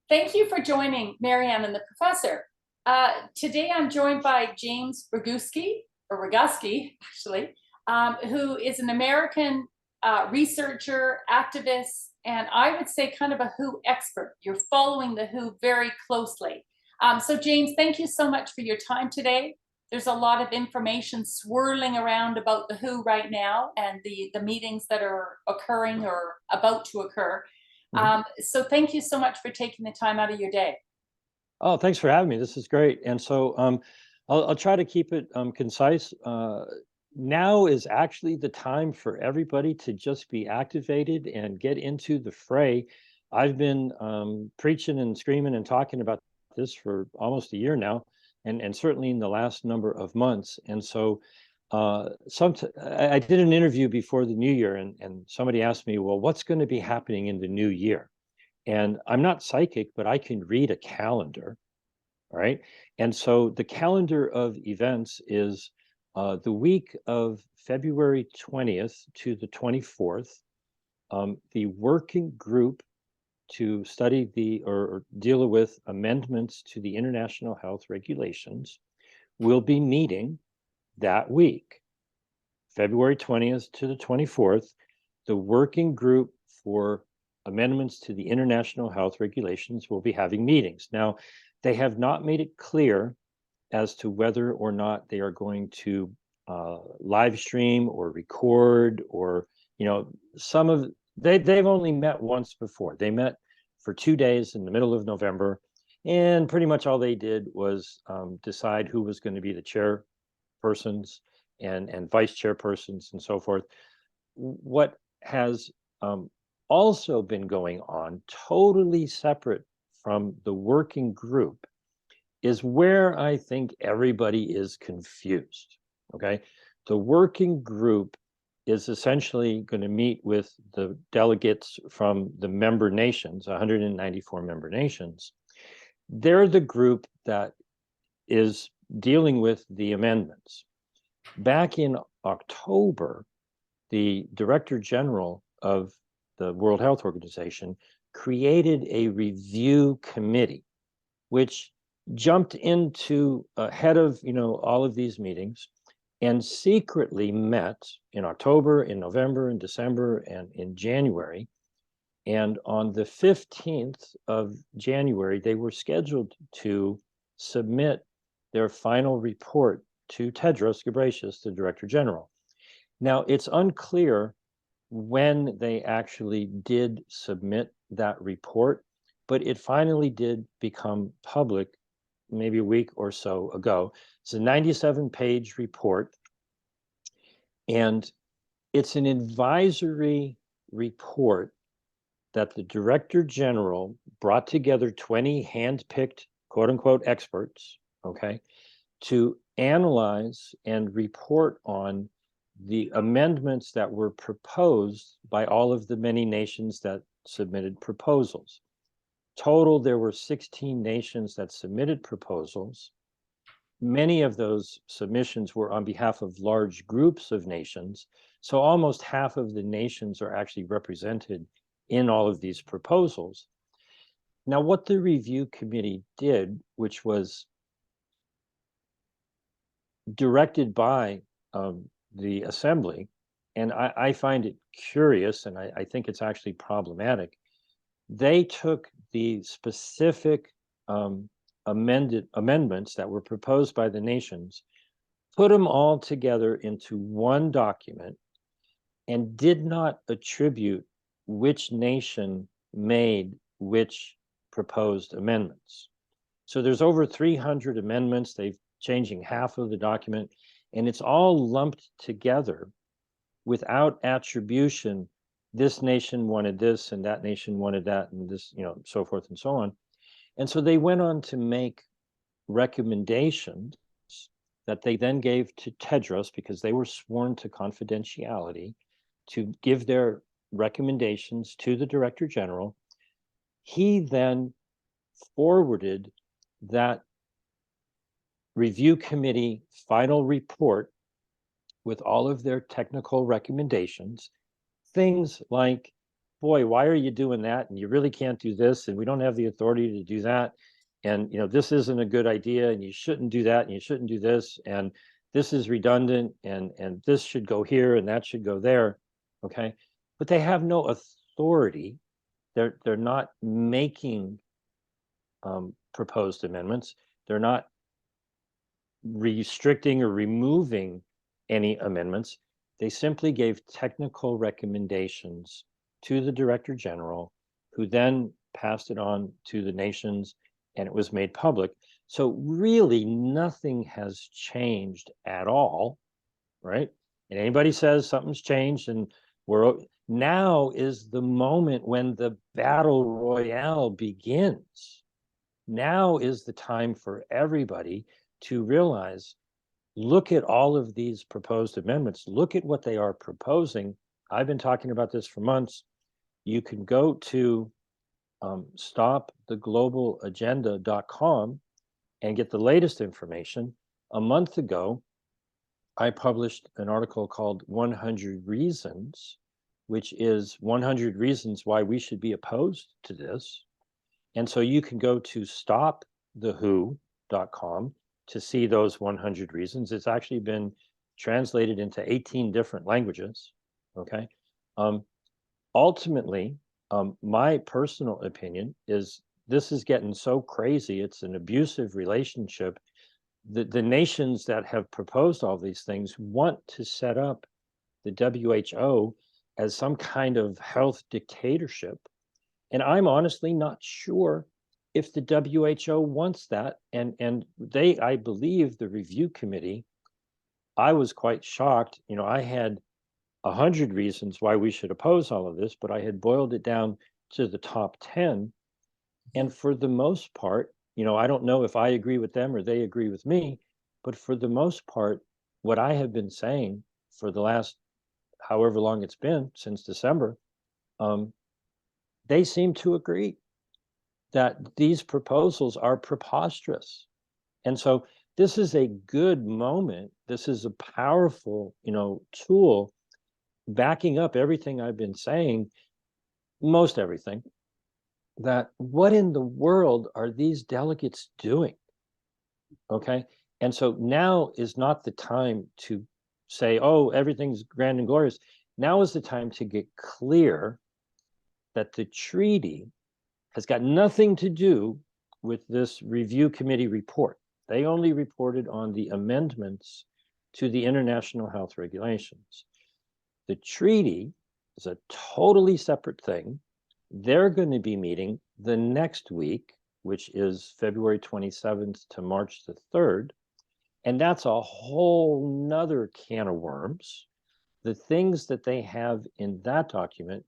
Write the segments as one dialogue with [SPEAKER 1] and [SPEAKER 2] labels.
[SPEAKER 1] Thank you for joining Marianne and the professor. Today I'm joined by James Roguski, actually, who is an American researcher, activist, and I would say kind of a WHO expert. You're following the WHO very closely. So James, thank you so much for your time today. There's a lot of information swirling around about the WHO right now and the meetings that are occurring or about to occur. So thank you so much for taking the time out of your day.
[SPEAKER 2] Oh, thanks for having me. This is great. And so I'll try to keep it concise. Now is actually the time for everybody to just be activated and get into the fray. I've been preaching and screaming and talking about this for almost a year now, and certainly in the last number of months. And so I did an interview before the new year, and somebody asked me, well, what's going to be happening in the new year? And I'm not psychic, but I can read a calendar, right? And so the calendar of events is the week of February 20th to the 24th. The working group to study or deal with amendments to the international health regulations will be meeting that week, February 20th to the 24th. The working group for amendments to the international health regulations will be having meetings. Now, they have not made it clear as to whether or not they are going to live stream or record, or they've only met once before. They met for 2 days in the middle of November, and pretty much all they did was decide who was going to be the chairpersons and vice chairpersons and so forth. What has also been going on, totally separate from the working group, is where I think everybody is confused. Okay. The working group is essentially going to meet with the delegates from the member nations, 194 member nations. They're the group that is dealing with the amendments. Back in October, the Director General of the World Health Organization created a review committee, which jumped into ahead of all of these meetings and secretly met in October, in November, in December, and in January. And on the 15th of January, they were scheduled to submit their final report to Tedros Ghebreyesus, the Director General. Now, it's unclear when they actually did submit that report, but it finally did become public maybe a week or so ago. It's a 97-page report, and it's an advisory report that the Director General brought together 20 hand-picked, quote-unquote, experts, okay, to analyze and report on the amendments that were proposed by all of the many nations that submitted proposals. Total, there were 16 nations that submitted proposals. Many of those submissions were on behalf of large groups of nations. So almost half of the nations are actually represented in all of these proposals. Now, what the review committee did, which was directed by the assembly, and I find it curious, and I think it's actually problematic. They took the specific amendments that were proposed by the nations, put them all together into one document, and did not attribute which nation made which proposed amendments. So there's over 300 amendments. They've changing half of the document, and it's all lumped together without attribution. This nation wanted this, and that nation wanted that, and this, so forth and so on. And so they went on to make recommendations that they then gave to Tedros, because they were sworn to confidentiality, to give their recommendations to the Director General. He then forwarded that review committee final report with all of their technical recommendations, things like boy, why are you doing that? And you really can't do this, and we don't have the authority to do that. And this isn't a good idea, and you shouldn't do that, and you shouldn't do this, and this is redundant, and this should go here, and that should go there. Okay. But they have no authority. They're not making proposed amendments. They're not restricting or removing any amendments. They simply gave technical recommendations to the Director General, who then passed it on to the nations, and it was made public. So really nothing has changed at all, right? And anybody says something's changed and now is the moment when the battle royale begins. Now is the time for everybody to realize, look at all of these proposed amendments. Look at what they are proposing. I've been talking about this for months. You can go to stoptheglobalagenda.com and get the latest information. A month ago, I published an article called 100 Reasons, which is 100 reasons why we should be opposed to this. And so you can go to stopthewho.com to see those 100 reasons. It's actually been translated into 18 different languages. Okay. Ultimately, my personal opinion is this is getting so crazy. It's an abusive relationship. The nations that have proposed all these things want to set up the WHO as some kind of health dictatorship. And I'm honestly not sure if the WHO wants that. And they, I believe the review committee, I was quite shocked. I had 100 reasons why we should oppose all of this, but I had boiled it down to the top 10. And for the most part, I don't know if I agree with them or they agree with me, but for the most part, what I have been saying for the last however long it's been since December, they seem to agree that these proposals are preposterous. And so this is a good moment. This is a powerful, tool backing up everything I've been saying, most everything, that what in the world are these delegates doing? Okay. And so now is not the time to say, oh, everything's grand and glorious. Now is the time to get clear that the treaty has got nothing to do with this review committee report. They only reported on the amendments to the international health regulations. The treaty is a totally separate thing. They're going to be meeting the next week, which is February 27th to March the 3rd. And that's a whole nother can of worms. The things that they have in that document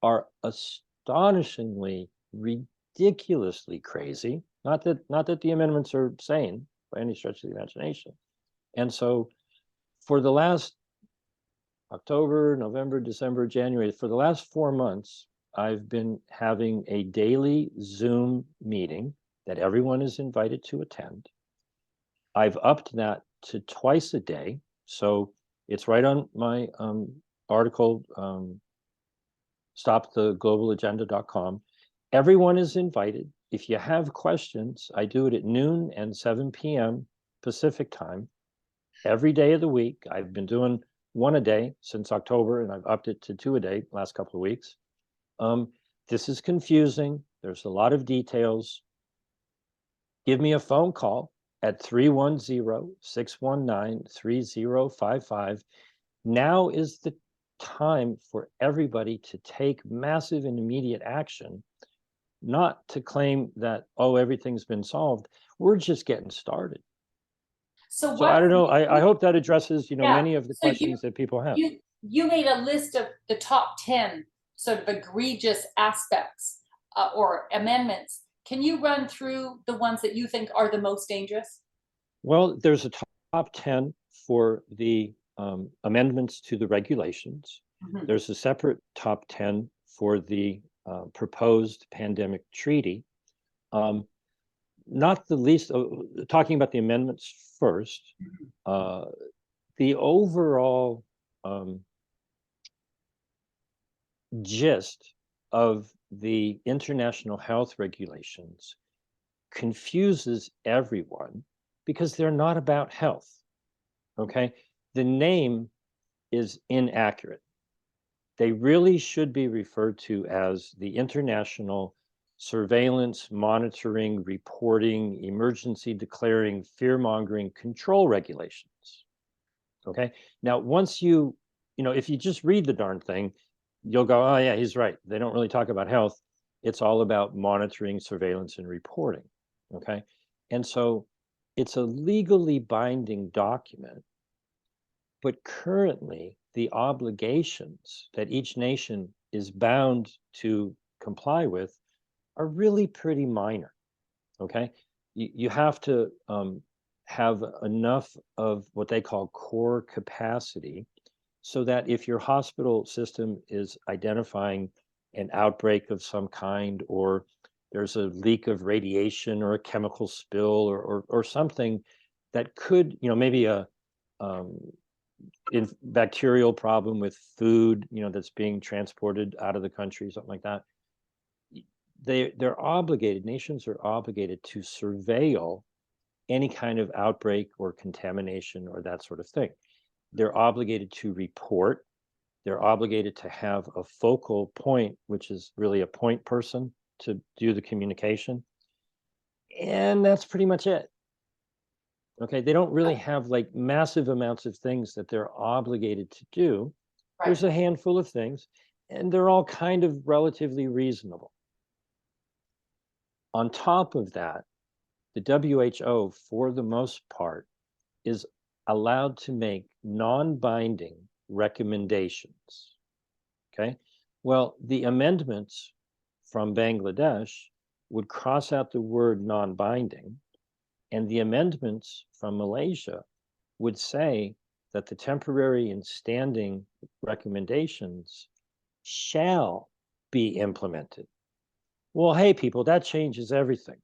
[SPEAKER 2] are astonishingly, ridiculously crazy. Not that the amendments are sane by any stretch of the imagination. And so for the last October, November, December, January, for the last 4 months, I've been having a daily Zoom meeting that everyone is invited to attend. I've upped that to twice a day. So it's right on my article, stoptheglobalagenda.com. Everyone is invited. If you have questions, I do it at noon and 7 p.m. Pacific time every day of the week. I've been doing one a day since October, and I've upped it to 2 a day last couple of weeks. This is confusing. There's a lot of details. Give me a phone call at 310-619-3055. Now is the time for everybody to take massive and immediate action, not to claim that, oh, everything's been solved. We're just getting started. So I don't know. I hope that addresses, many of the questions that people have.
[SPEAKER 1] You made a list of the top 10 sort of egregious aspects or amendments. Can you run through the ones that you think are the most dangerous?
[SPEAKER 2] Well, there's a top 10 for the amendments to the regulations. Mm-hmm. There's a separate top 10 for the proposed pandemic treaty. Not the least, talking about the amendments first, the overall gist of the international health regulations confuses everyone because they're not about health. Okay. The name is inaccurate. They really should be referred to as the International Surveillance, Monitoring, Reporting, Emergency Declaring, Fear Mongering Control Regulations. Okay. Now, once if you just read the darn thing, you'll go, oh, yeah, he's right. They don't really talk about health. It's all about monitoring, surveillance, and reporting. Okay. And so it's a legally binding document, but currently the obligations that each nation is bound to comply with are really pretty minor. Okay. You have to have enough of what they call core capacity so that if your hospital system is identifying an outbreak of some kind, or there's a leak of radiation or a chemical spill or something that could, maybe a bacterial problem with food, that's being transported out of the country, something like that. They're obligated, nations are obligated to surveil any kind of outbreak or contamination or that sort of thing. They're obligated to report. They're obligated to have a focal point, which is really a point person to do the communication. And that's pretty much it. Okay, they don't really have like massive amounts of things that they're obligated to do.
[SPEAKER 1] Right.
[SPEAKER 2] There's a handful of things, and they're all kind of relatively reasonable. On top of that, the WHO, for the most part, is allowed to make non-binding recommendations. Okay, well, the amendments from Bangladesh would cross out the word non-binding, and the amendments from Malaysia would say that the temporary and standing recommendations shall be implemented. Well, hey, people, that changes everything.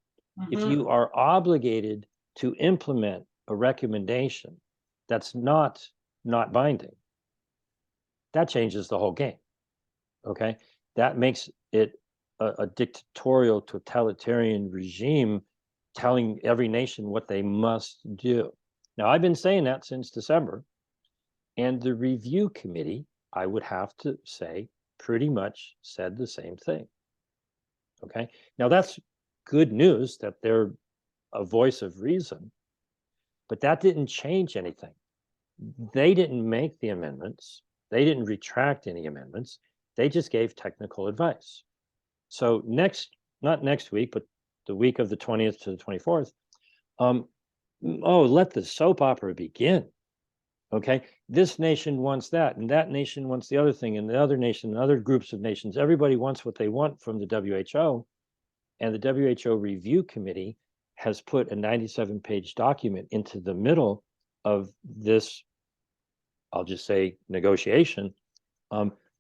[SPEAKER 2] If you are obligated to implement a recommendation that's not binding, that changes the whole game. Okay, that makes it a dictatorial, totalitarian regime telling every nation what they must do. Now, I've been saying that since December, and the review committee, I would have to say, pretty much said the same thing. Okay, now that's good news that they're a voice of reason, but that didn't change anything. They didn't make the amendments. They didn't retract any amendments. They just gave technical advice. So not next week, but the week of the 20th to the 24th, let the soap opera begin. Okay, this nation wants that, and that nation wants the other thing, and the other nation, and other groups of nations. Everybody wants what they want from the WHO, and the WHO Review Committee has put a 97-page document into the middle of this, I'll just say, negotiation.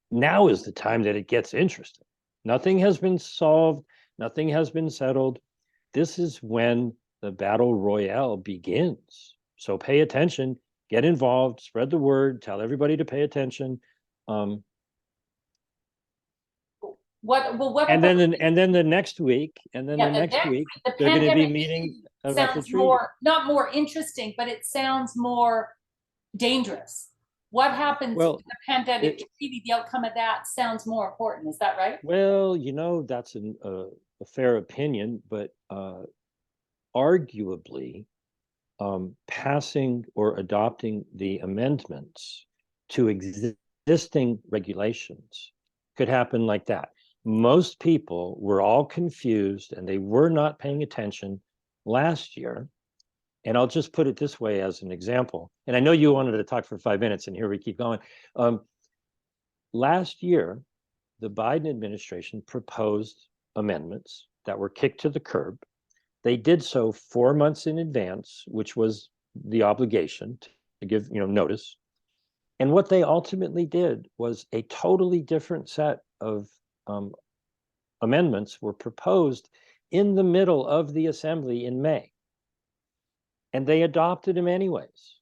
[SPEAKER 2] Now is the time that it gets interesting. Nothing has been solved. Nothing has been settled. This is when the battle royale begins. So pay attention, get involved, spread the word, tell everybody to pay attention. And then the next week, they're going to be meeting about the treaty.
[SPEAKER 1] Not more interesting, but it sounds more dangerous. What happens with the pandemic treaty? The outcome of that sounds more important. Is that right?
[SPEAKER 2] Well, that's a fair opinion, but arguably, passing or adopting the amendments to existing regulations could happen like that. Most people were all confused and they were not paying attention last year. And I'll just put it this way as an example. And I know you wanted to talk for 5 minutes, and here we keep going. Last year, the Biden administration proposed amendments that were kicked to the curb. They did so 4 months in advance, which was the obligation to give notice. And what they ultimately did was a totally different set of amendments were proposed in the middle of the assembly in May. And they adopted them anyways,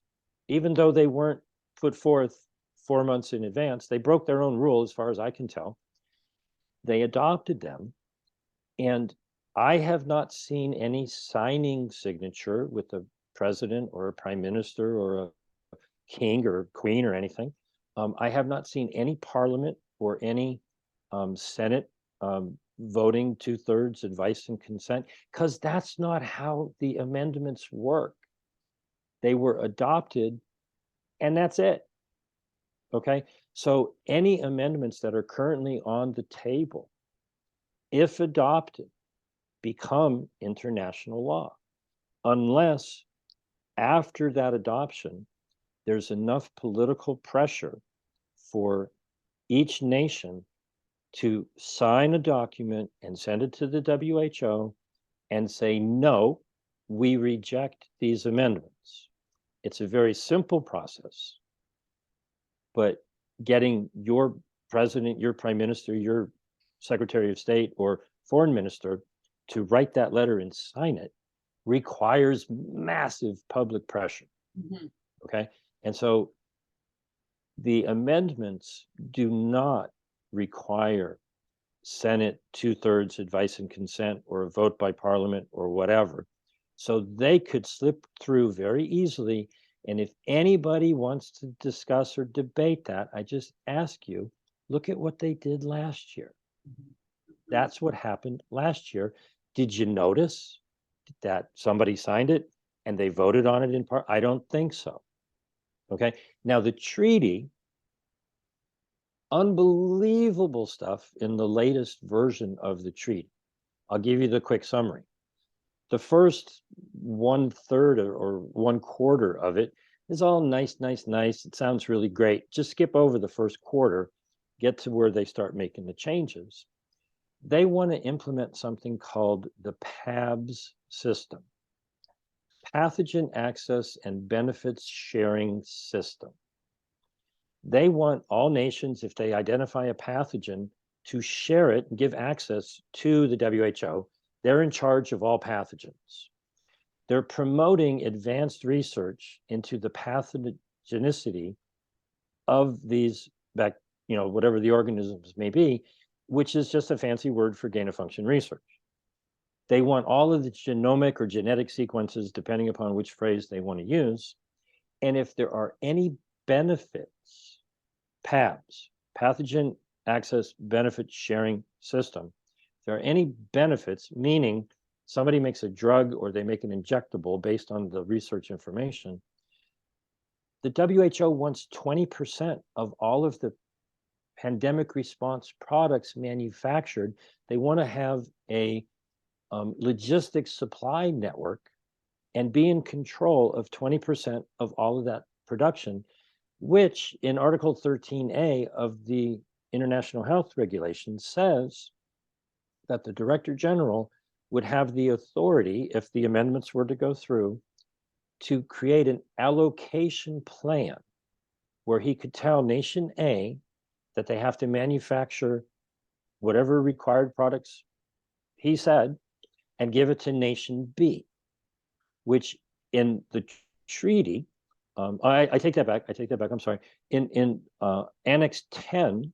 [SPEAKER 2] even though they weren't put forth 4 months in advance. They broke their own rule, as far as I can tell. They adopted them, and I have not seen any signing signature with a president or a prime minister or a king or queen or anything. I have not seen any parliament or any Senate voting 2/3 advice and consent, because that's not how the amendments work. They were adopted and that's it. Okay. So any amendments that are currently on the table, if adopted, become international law, unless after that adoption, there's enough political pressure for each nation to sign a document and send it to the WHO and say, no, we reject these amendments. It's a very simple process, but getting your president, your prime minister, your secretary of state, or foreign minister to write that letter and sign it requires massive public pressure.
[SPEAKER 1] Mhm.
[SPEAKER 2] Okay. And so the amendments do not require Senate 2/3 advice and consent or a vote by Parliament or whatever. So they could slip through very easily. And if anybody wants to discuss or debate that, I just ask you, look at what they did last year. That's what happened last year. Did you notice that somebody signed it and they voted on it in part? I don't think so. Okay. Now, the treaty, unbelievable stuff in the latest version of the treaty. I'll give you the quick summary. The first 1/3 or 1/4 of it is all nice, nice, nice. It sounds really great. Just skip over the first quarter, get to where they start making the changes. They want to implement something called the PABS system, Pathogen Access and Benefits Sharing System. They want all nations, if they identify a pathogen, to share it and give access to the WHO. They're in charge of all pathogens. They're promoting advanced research into the pathogenicity of these, whatever the organisms may be, which is just a fancy word for gain of function research. They want all of the genomic or genetic sequences, depending upon which phrase they want to use. And if there are any benefits, PABS, Pathogen Access Benefit Sharing System, if there are any benefits, meaning somebody makes a drug or they make an injectable based on the research information, the WHO wants 20% of all of the pandemic response products manufactured. They want to have a logistics supply network and be in control of 20% of all of that production, which in Article 13A of the International Health Regulations says that the Director General would have the authority, if the amendments were to go through, to create an allocation plan where he could tell Nation A that they have to manufacture whatever required products he said and give it to Nation B, which in the treaty, I take that back. I'm sorry. In Annex 10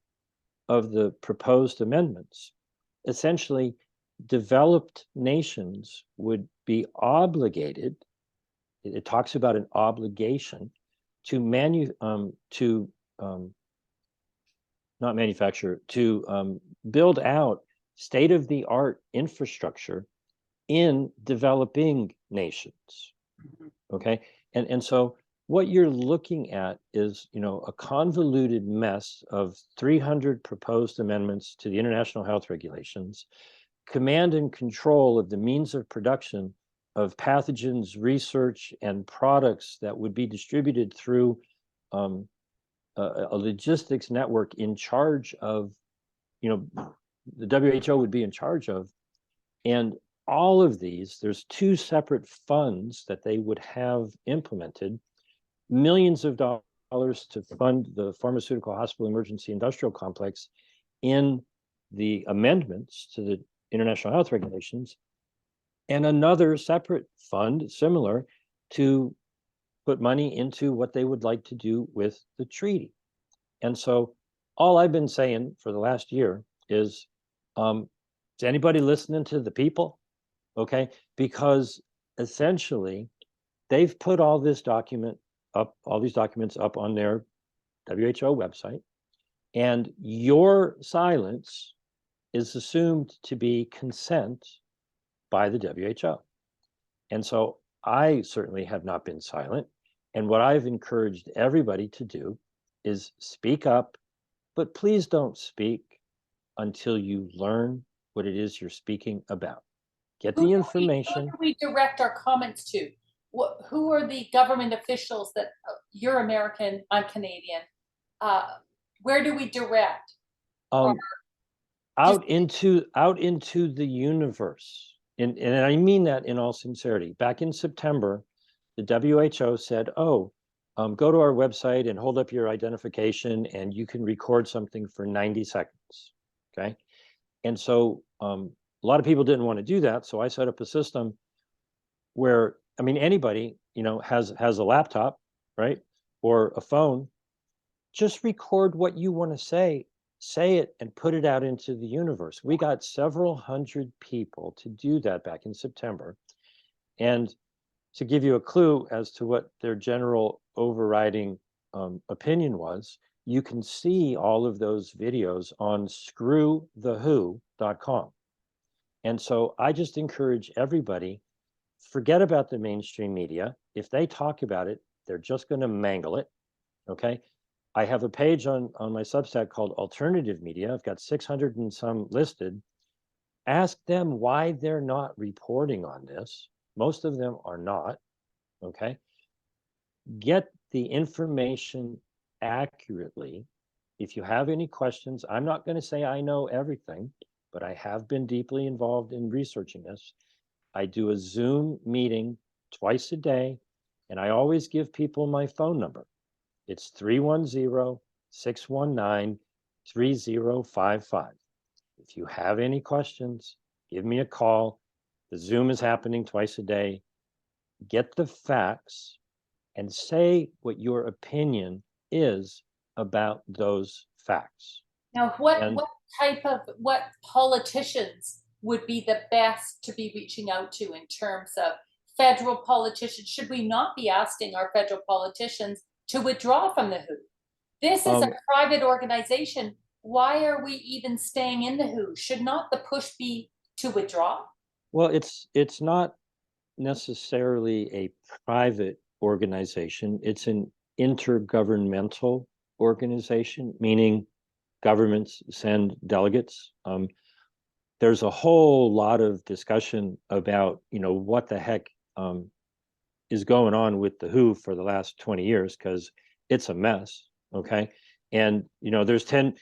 [SPEAKER 2] of the proposed amendments, essentially, developed nations would be obligated. It talks about an obligation to not manufacture, to build out state-of-the-art infrastructure in developing nations. Okay, and so what you're looking at is, a convoluted mess of 300 proposed amendments to the International Health Regulations, command and control of the means of production of pathogens, research, and products that would be distributed through a logistics network in charge of, the WHO would be in charge of. And all of these, there's 2 separate funds that they would have implemented, millions of dollars to fund the pharmaceutical hospital emergency industrial complex in the amendments to the International Health Regulations, and another separate fund similar to put money into what they would like to do with the treaty. And so all I've been saying for the last year is Is anybody listening to the people? Okay, because essentially they've put all these documents up on their WHO website, and your silence is assumed to be consent by the WHO. And so I certainly have not been silent. And what I've encouraged everybody to do is speak up, but please don't speak until you learn what it is you're speaking about. Get the
[SPEAKER 1] Who
[SPEAKER 2] information.
[SPEAKER 1] do we direct our comments to? Who are the government officials that you're American, I'm Canadian? Where do we direct?
[SPEAKER 2] Um, out into the universe. And I mean that in all sincerity. Back in September, the WHO said, oh, go to our website and hold up your identification and you can record something for 90 seconds. Okay. And so a lot of people didn't want to do that. So I set up a system where, I mean, anybody, has a laptop, right? Or a phone, just record what you want to say it and put it out into the universe. We got several hundred people to do that back in September. And to give you a clue as to what their general overriding opinion was, you can see all of those videos on screwthewho.com. And so I just encourage everybody, forget about the mainstream media. If they talk about it, they're just going to mangle it. Okay. I have a page on my Substack called Alternative Media. I've got 600 and some listed. Ask them why they're not reporting on this. Most of them are not. Okay. Get the information accurately. If you have any questions, I'm not going to say I know everything, but I have been deeply involved in researching this. I do a Zoom meeting twice a day, and I always give people my phone number. It's 310-619-3055. If you have any questions, give me a call. The Zoom is happening twice a day. Get the facts and say what your opinion is about those facts.
[SPEAKER 1] Now, what politicians would be the best to be reaching out to in terms of federal politicians? Should we not be asking our federal politicians to withdraw from the WHO? This is a private organization. Why are we even staying in the WHO? Should not the push be to withdraw?
[SPEAKER 2] Well, it's not necessarily a private organization. It's an intergovernmental organization, meaning governments send delegates. There's a whole lot of discussion about, what the heck is going on with the WHO for the last 20 years, because it's a mess. Okay. And, there's 10,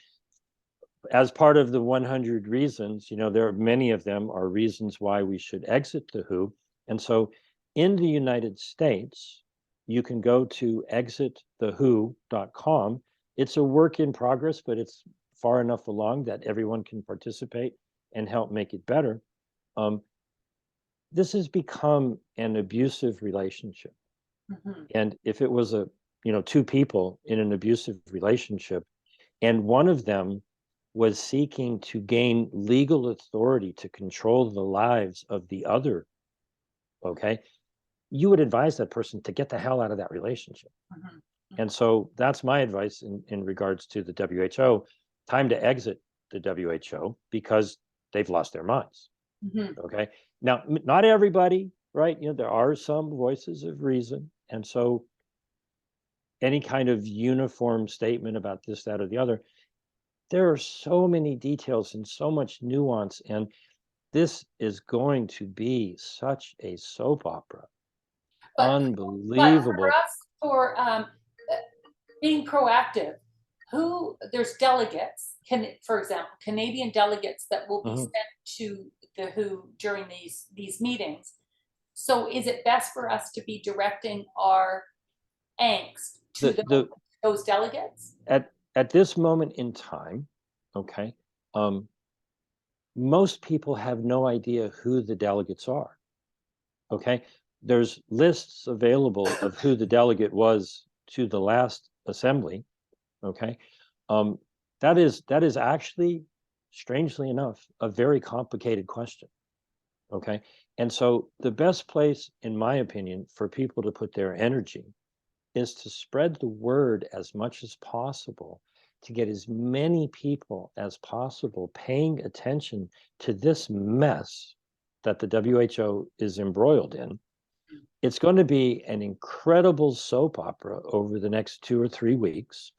[SPEAKER 2] as part of the 100 reasons, there are many of them are reasons why we should exit the WHO. And so in the United States, you can go to exitthewho.com. It's a work in progress, but it's far enough along that everyone can participate and help make it better. This has become an abusive relationship. Mm-hmm. And if it was two people in an abusive relationship, and one of them was seeking to gain legal authority to control the lives of the other, okay, you would advise that person to get the hell out of that relationship. Mm-hmm. And so that's my advice in regards to the WHO. Time to exit the WHO because they've lost their minds. Mm-hmm. Okay. Now, not everybody, right? There are some voices of reason. And so any kind of uniform statement about this, that, or the other, there are so many details and so much nuance. And this is going to be such a soap opera. Unbelievable.
[SPEAKER 1] But for being proactive, there's delegates, for example, Canadian delegates that will be mm-hmm. sent to the WHO during these meetings. So is it best for us to be directing our angst to those delegates?
[SPEAKER 2] At this moment in time, okay, most people have no idea who the delegates are. Okay, there's lists available of who the delegate was to the last assembly. Okay, that is actually strangely enough, a very complicated question. Okay. And so the best place, in my opinion, for people to put their energy is to spread the word as much as possible, to get as many people as possible paying attention to this mess that the WHO is embroiled in. It's going to be an incredible soap opera over the next 2 or 3 weeks.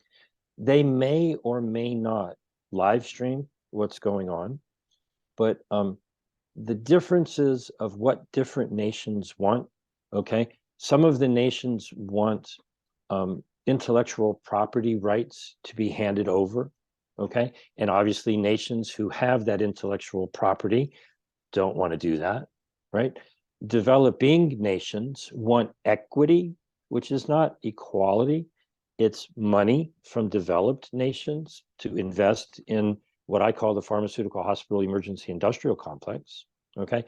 [SPEAKER 2] They may or may not live stream what's going on, but the differences of what different nations want, okay? Some of the nations want intellectual property rights to be handed over, okay? And obviously nations who have that intellectual property don't want to do that, right? Developing nations want equity, which is not equality. It's money from developed nations to invest in what I call the pharmaceutical hospital emergency industrial complex. Okay.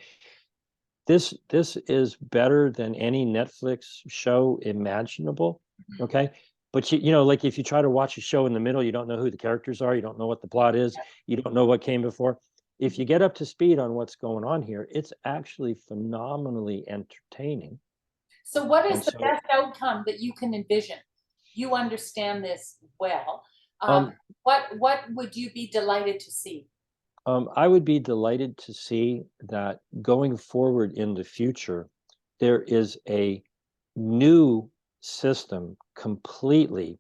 [SPEAKER 2] This is better than any Netflix show imaginable. Okay. But like if you try to watch a show in the middle, you don't know who the characters are, you don't know what the plot is, you don't know what came before. If you get up to speed on what's going on here, it's actually phenomenally entertaining.
[SPEAKER 1] So what is
[SPEAKER 2] And
[SPEAKER 1] the
[SPEAKER 2] so
[SPEAKER 1] best outcome that you can envision? You understand this well.
[SPEAKER 2] um,
[SPEAKER 1] What would you be delighted to see?
[SPEAKER 2] I would be delighted to see that going forward in the future, there is a new system completely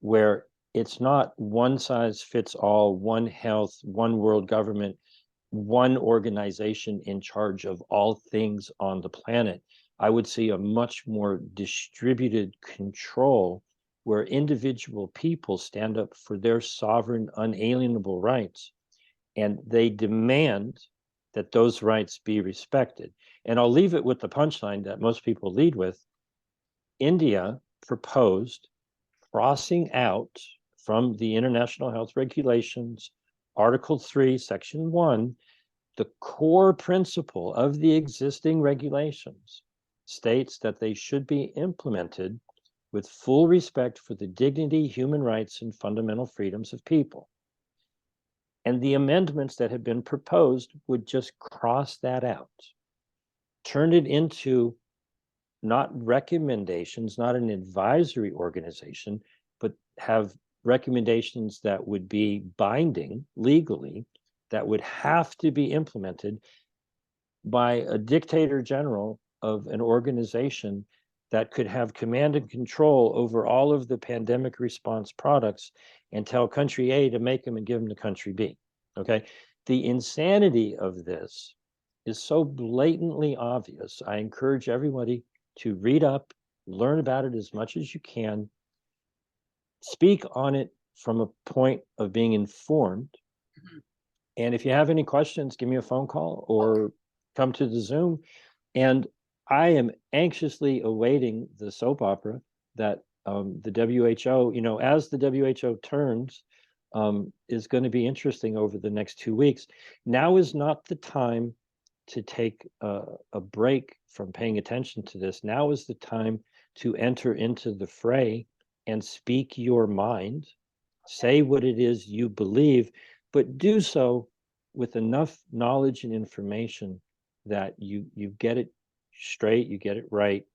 [SPEAKER 2] where it's not one size fits all, one health, one world government, one organization in charge of all things on the planet. I would see a much more distributed control where individual people stand up for their sovereign, unalienable rights, and they demand that those rights be respected. And I'll leave it with the punchline that most people lead with. India proposed crossing out from the International Health Regulations, Article 3, Section 1, the core principle of the existing regulations states that they should be implemented with full respect for the dignity, human rights, and fundamental freedoms of people. And the amendments that have been proposed would just cross that out, turn it into not recommendations, not an advisory organization, but have recommendations that would be binding legally, that would have to be implemented by a dictator general of an organization that could have command and control over all of the pandemic response products and tell country A to make them and give them to country B. Okay. The insanity of this is so blatantly obvious. I encourage everybody to read up, learn about it as much as you can, speak on it from a point of being informed. And if you have any questions, give me a phone call or come to the Zoom. And I am anxiously awaiting the soap opera that the WHO, as the WHO turns, is going to be interesting over the next 2 weeks. Now is not the time to take a break from paying attention to this. Now is the time to enter into the fray and speak your mind, say what it is you believe, but do so with enough knowledge and information that you get it straight, you get it right.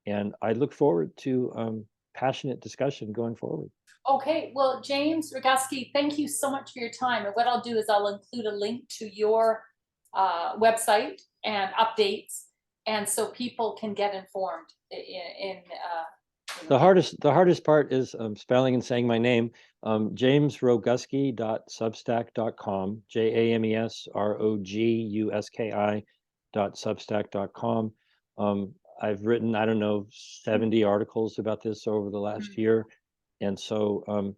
[SPEAKER 2] And I look forward to passionate discussion going forward.
[SPEAKER 1] Okay, well, James Roguski, thank you so much for your time. And what I'll do is I'll include a link to your website and updates, and so people can get informed
[SPEAKER 2] The hardest part is spelling and saying my name. JamesRoguski.substack.com, JamesRoguski.substack.com. I've written, I don't know, 70 articles about this over the last year. And so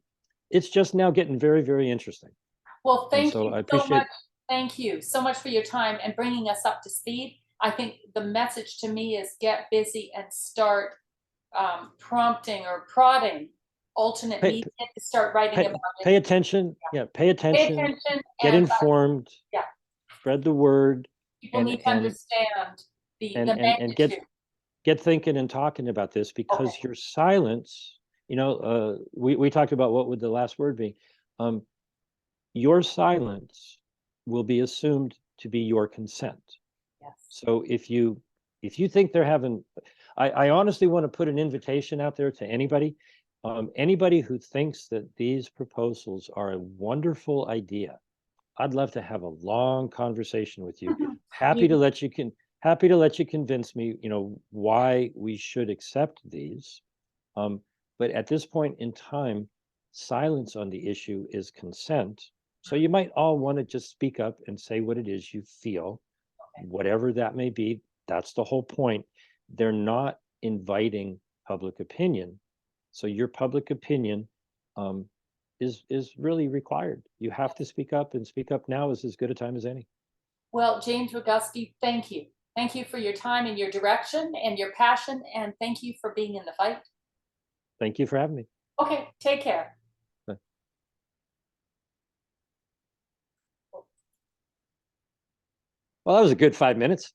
[SPEAKER 2] it's just now getting very, very interesting.
[SPEAKER 1] Well, thank you
[SPEAKER 2] I
[SPEAKER 1] so
[SPEAKER 2] appreciate
[SPEAKER 1] much. Thank you so much for your time and bringing us up to speed. I think the message to me is get busy and start prompting or prodding alternate media to start writing about it.
[SPEAKER 2] Pay attention. Yeah, pay attention. Get informed.
[SPEAKER 1] Yeah.
[SPEAKER 2] Spread the word.
[SPEAKER 1] People need to understand the magnitude.
[SPEAKER 2] Get thinking and talking about this, because your silence, we talked about what would the last word be. Your silence will be assumed to be your consent.
[SPEAKER 1] Yes.
[SPEAKER 2] So if you think they're having, I honestly want to put an invitation out there to anybody, anybody who thinks that these proposals are a wonderful idea. I'd love to have a long conversation with you. Happy to let you convince me, why we should accept these. But at this point in time, silence on the issue is consent. So you might all want to just speak up and say what it is you feel, whatever that may be. That's the whole point. They're not inviting public opinion. So your public opinion is really required. You have to speak up, and speak up now is as good a time as any.
[SPEAKER 1] Well, James Roguski, thank you. Thank you for your time and your direction and your passion, and thank you for being in the fight.
[SPEAKER 2] Thank you for having me.
[SPEAKER 1] Okay, take care.
[SPEAKER 2] Bye. Well, that was a good 5 minutes.